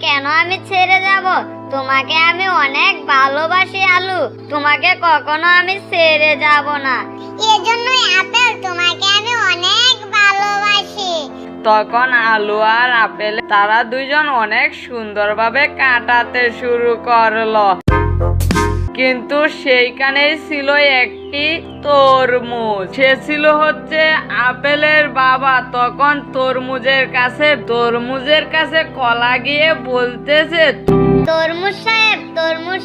কেন আমি ছেড়ে যাব? তোমাকে আমি অনেক ভালোবাসি আলু, তোমাকে কখনো আমি ছেড়ে যাব না। এজন্যই আপেল তোমাকে আমি অনেক ভালোবাসি। তখন আলু আর আপেল তারা দুইজন অনেক সুন্দরভাবে কাটাতে শুরু করলো। কিন্তু সেইখানেই ছিল একটি তরমুজ। সে ছিল হচ্ছে আপেলের বাবা। তখন তরমুজের কাছে কলা গিয়ে বলতেছে, তরমুজ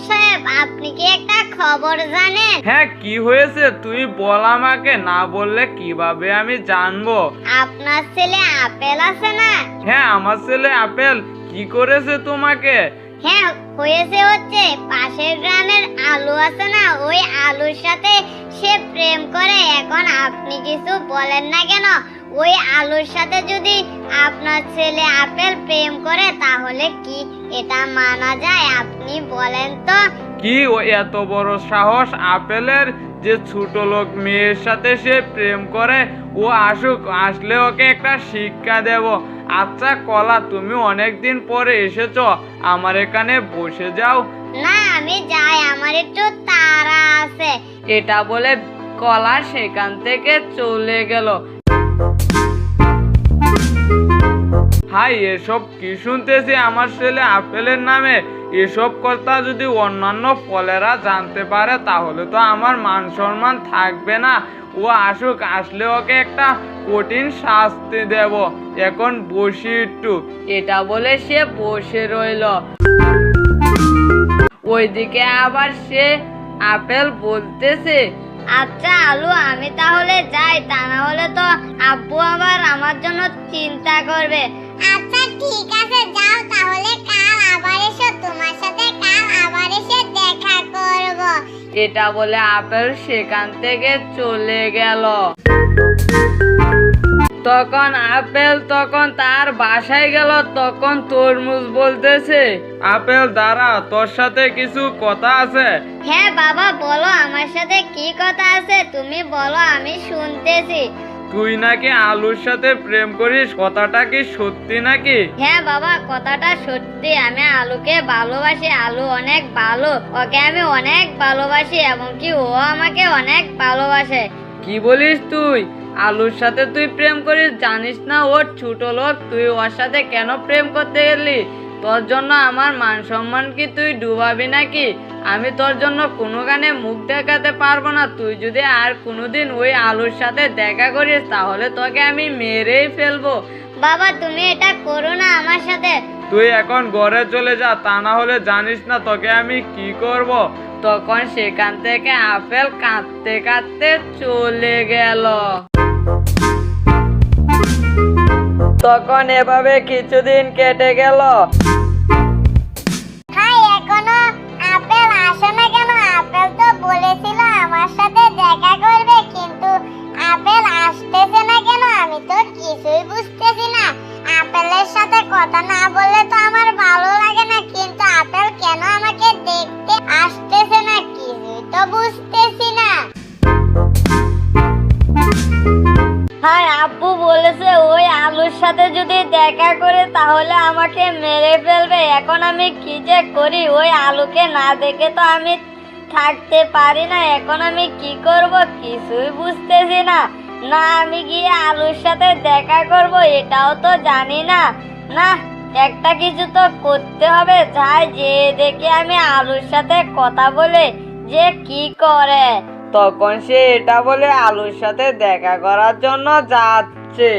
সাহেব আপনি কি একটা খবর জানেন? হ্যাঁ, কি হয়েছে তুই বল আমাকে, না বললে কিভাবে আমি জানবো? আপনার ছেলে আপেল আছে না? হ্যাঁ, আমার ছেলে আপেল কি করেছে তোমাকে? হ্যাঁ, হয়েছে হচ্ছে পাশের গ্রামের আলু আছে না, ওই আলুর সাথে সে প্রেম করে। এখন আপনি কিছু বলেন না কেন? ওই আলুর সাথে যদি আপনার ছেলে আপেল প্রেম করে তাহলে কি এটা মানা যায়? আপনি বলেন তো। কি ও এত বড় সাহস আপেলের যে ছোট লোক মেয়ের সাথে সে প্রেম করে? ও আসুক, আসলে ওকে একটা শিক্ষা দেব। আচ্ছা কলা, তুমি অনেকদিন পরে এসেছো, আমার এখানে বসে যাও। না, আমি যাই, আমার একটু তাড়া আছে। এটা বলে কলা সেখান থেকে চলে গেল। হাই, এসব কি শুনতেছি আমার ছেলে আপেলের নামে? এসব কথা যদি অন্যান্য ফলেরা জানতে পারে তাহলে তো আমার মান সম্মান থাকবে না। ও আসুক, আসলে ওকে একটা কঠিন শাস্তি দেব। এখন বসি একটু। এটা বলে সে বসে রইল। ওইদিকে আবার সে আপেল বলতেছে, আচ্ছা আলু, আমি তাহলে যাই, তা না হলে তো আব্বু আবার আমার জন্য চিন্তা করবে। আচ্ছা ঠিক আছে, যাও তাহলে, কাল আবার এসো, তোমার সাথে কাল আবার এসে দেখা করব। এটা বলে আপেল সেখান থেকে চলে গেল। তখন আপেল তার বাসায় গেল। তখন তরমুজ বলতেছে, আপেল দাঁড়া, তোর সাথে কিছু কথা আছে। হ্যাঁ বাবা, বলো, আমার সাথে কি কথা আছে তুমি বলো, আমি শুনতেছি। তুই নাকি আলুর সাথে প্রেম করিস, কথাটা কি সত্যি নাকি? হ্যাঁ বাবা, কথাটা সত্যি, আমি আলুকে ভালোবাসি। আলু অনেক ভালো, ওকে আমি অনেক ভালোবাসি, এমনকি ও আমাকে অনেক ভালোবাসে। কি বলিস তুই? আলুর সাথে তুই প্রেম করিস? জানিস না ওর ছোট লোক? তুই ওর সাথে কেন প্রেম করতে গেলি? তোর জন্য আমার মান সম্মান কি তুই ডুবাবি নাকি? আমি তোর জন্য কোনো গানে মুখ দেখাতে পারবো না। তুই যদি আর কোনোদিন ওই আলুর সাথে দেখা করিস তাহলে তোকে আমি মেরেই ফেলবো। বাবা, তুমি এটা করো না আমার সাথে। তুই এখন ঘরে চলে যা, তা না হলে জানিস না তোকে আমি কি করব। তখন সেখান থেকে আপেল কাঁদতে কাঁদতে চলে গেল। তখন এভাবে কিছুদিন কেটে গেল। হাই, এখনো আপেল আসে না কেন? আপেল তো বলেছিল আমার সাথে দেখা করবে, কিন্তু আপেল আসতেছে না কেন? আমি তো কিছুই বুঝতেছি না। আপেলের সাথে কথা না বললে তো আমার ভালো লাগে না, কিন্তু আপেল কেন আমাকে দেখতে আসতেছে না কিছুই তো বুঝতেছি না। হ্যাঁ, আব্বু বলেছে ওই আলুর সাথে যদি দেখা করে তাহলে আমাকে মেরে ফেলবে। এখন আমি কি যে করি? ওই আলুকে না দেখে তো আমি থাকতে পারি না। এখন আমি কি করব কিছুই বুঝতেছি না। না আমি গিয়ে আলুর সাথে দেখা করব এটাও তো জানি না। না, একটা কিছু তো করতে হবে। যাই, যে দেখে আমি আলুর সাথে কথা বলে যে কি করে। তখন সে এটা বলে আলুর সাথে দেখা করার জন্য যাচ্ছে।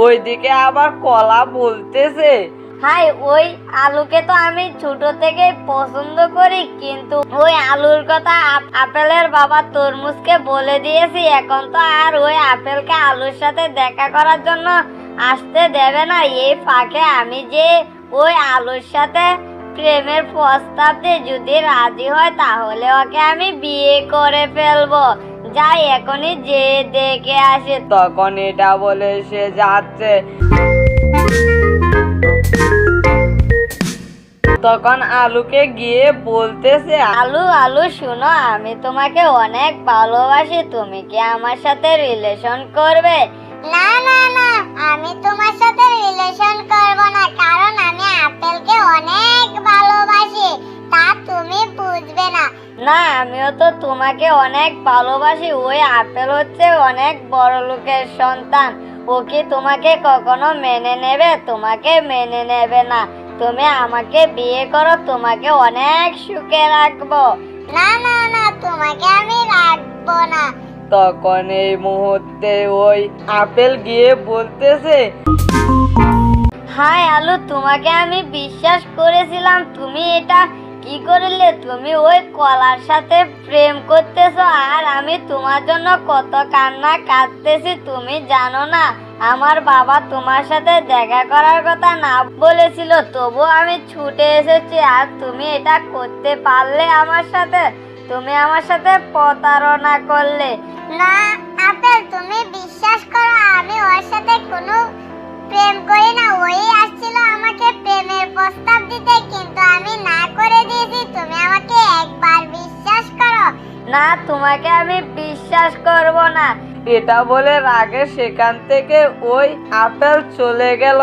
ওইদিকে আবার কলা বলতেছে, হাই, ওই আলুকে তো আমি ছোট থেকে পছন্দ করি, কিন্তু ওই আলুর কথা আপেলের বাবা তরমুজকে বলে দিয়েছি। এখন তো আর ওই আপেলকে আলুর সাথে দেখা করার জন্য আসতে দেবে না। এই ফাঁকে আমি যে ওই আলুর সাথে প্রেমের প্রস্তাব দিয়ে যদি রাজি হয় তাহলে ওকে আমি বিয়ে করে ফেলবো। যাই, এখনই যে দেখে আসে। তখন এটা বলে সে যাচ্ছে। তখন আলুকে গিয়ে বলতেছে, আলু আলু শোনো, আমি তোমাকে অনেক ভালোবাসি, তুমি কি আমার সাথে রিলেশন করবে? না না না, আমি তোমার সাথে রিলেশন করব না, কারণ আমি আপেলকে অনেক ভালোবাসি, তা তুমি বুঝবে না। না, আমিও তো তোমাকে অনেক ভালোবাসি। ওই আপেল হচ্ছে অনেক বড় লোকের সন্তান, ও কি তোমাকে কখনো মেনে নেবে? তোমাকে মেনে নেবে না। তুমি আমাকে বিয়ে করো, তোমাকে অনেক সুখে রাখবো। না না না, তোমাকে আমি রাখবো না। তখন এই মুহূর্তে ওই আপেল গিয়ে বলতেছে, হাই আলু, তোমাকে আমি বিশ্বাস করেছিলাম, তুমি এটা কি করলে? তুমি ওই কলার সাথে প্রেম করতেছো, আর আমি তোমার জন্য কত কান্না কাঁদতেছি তুমি জানো না? আমার বাবা তোমার সাথে দেখা করার কথা না বলেছিল, তবু আমি ছুটে এসেছি, আর তুমি এটা করতে পারলে আমার সাথে? তুমি আমার সাথে প্রতারণা করলে। না আপেল, তুমি বিশ্বাস করো, আমি ওর সাথে কোনো প্রেম করি না। ওই আসছিল আমাকে প্রেমের প্রস্তাব দিতে, কিন্তু আমি না করে দিয়েছি। তুমি আমাকে একবার বিশ্বাস করো। না, তোমাকে আমি বিশ্বাস করব না। এটা বলে রাগে সেখান থেকে ওই আপেল চলে গেল।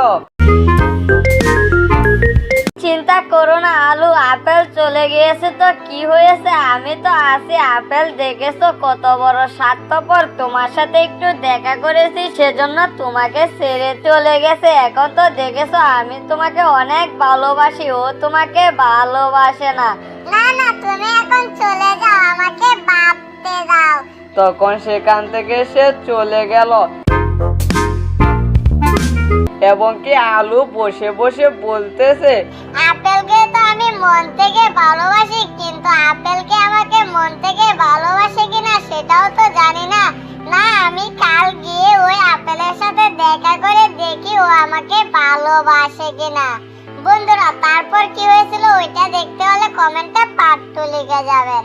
চিন্তা করো না আলু, আপেল চলে গিয়েছে তো কি হয়েছে, আমি তো আছি। আপেল দেখেছো কত বড় স্বার্থপর, তোমার সাথে একটু দেখা করেছি সেজন্য তোমাকে ছেড়ে চলে গেছে। এখন তো দেখেছো আমি তোমাকে অনেক ভালোবাসি, ও তোমাকে ভালোবাসে না। না না, তুমি এখন চলে যাও, আমাকে ভাবতে দাও। তখন সেখান থেকে সে চলে গেল এবং কি আলু বসে বসে বলতেছে, আপেলকে তো আমি মন থেকে ভালোবাসি, কিন্তু আপেলকে আমাকে মন থেকে ভালোবাসে কিনা সেটাও তো জানি না। না, আমি কাল গিয়ে ওই আপেলের সাথে দেখা করে দেখি ও আমাকে ভালোবাসে কিনা। বন্ধুরা, তারপর কি হয়েছিল ওইটা দেখতে হলে কমেন্টে পার্ট 2 লিখে যাবেন।